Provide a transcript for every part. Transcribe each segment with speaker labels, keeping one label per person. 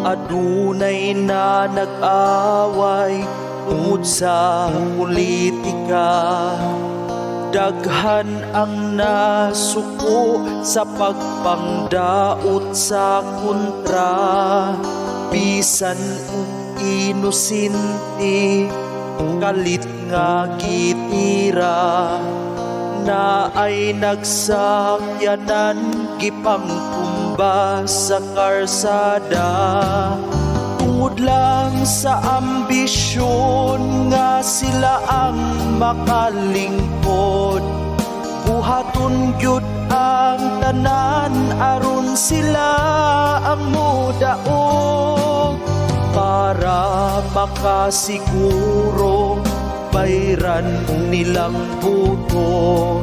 Speaker 1: Adunay na nag-away tungod sa politika. Daghan ang nasuko sa pagpangdaot sa kontra. Bisan inosente kalit nga gitira, na ay nagsakyanan gipangtumba sa karsada. Tungod lang sa ambisyon nga sila ang makalingkod, buhaton gyud ang tanan aron sila ang modaog. Para makasiguro bayran nilang buto,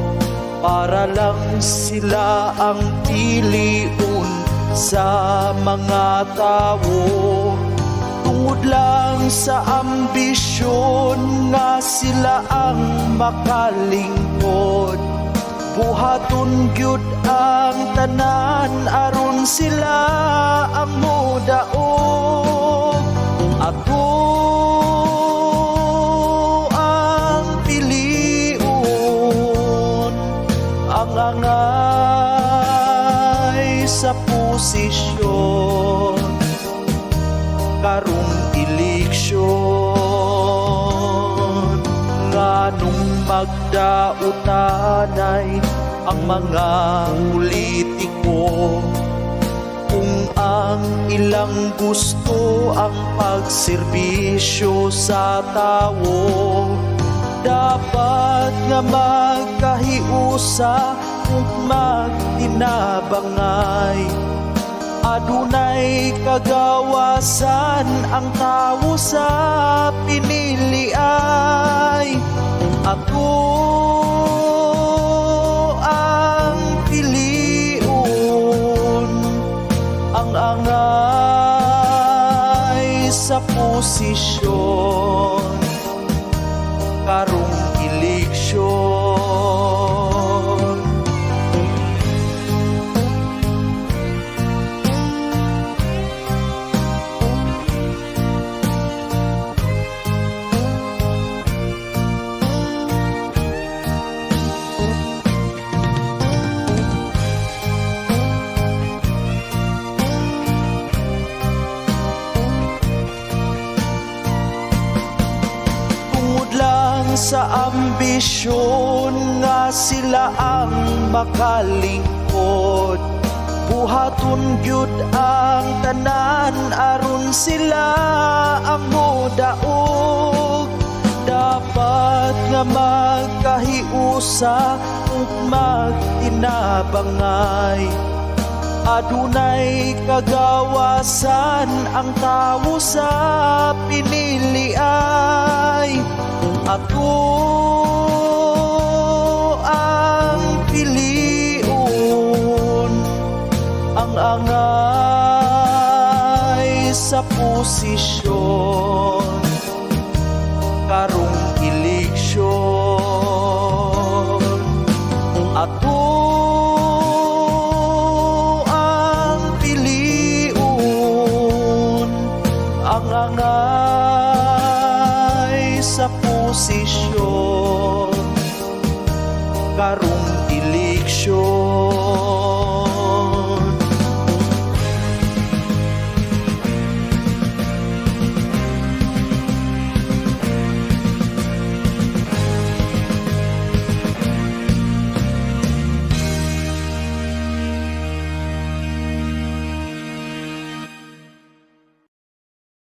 Speaker 1: para lang sila ang piliun sa mga tao. Tungod lang sa ambisyon nga sila ang makalingkod, buhaton gyud ang tanan aron sila ang modaog. Ako ang piliun, ang angay sa posisyon karong eleksyon. Nganong magdautanay ang mga politiko, kung ang ilang gusto ang pagserbisyo sa tao. Dapat nga magkahiusa ug magtinabangay. Adunay kagawasan ang tawo sa pinili ay. Ako ang piliun, ang angay sa posisyon karong eleksyon. Sa ambisyon nga sila ang makalingkod, buhaton gyud ang tanan aron sila ang modaog. Dapat nga magkahiusa ug magtinabangay. Adunay kagawasan ang tawo sa pinili ay. Ako ang piliun, ang angay sa posisyon karong eleksyon. Ako ang piliun, ang angay sa posisyon karong eleksyon.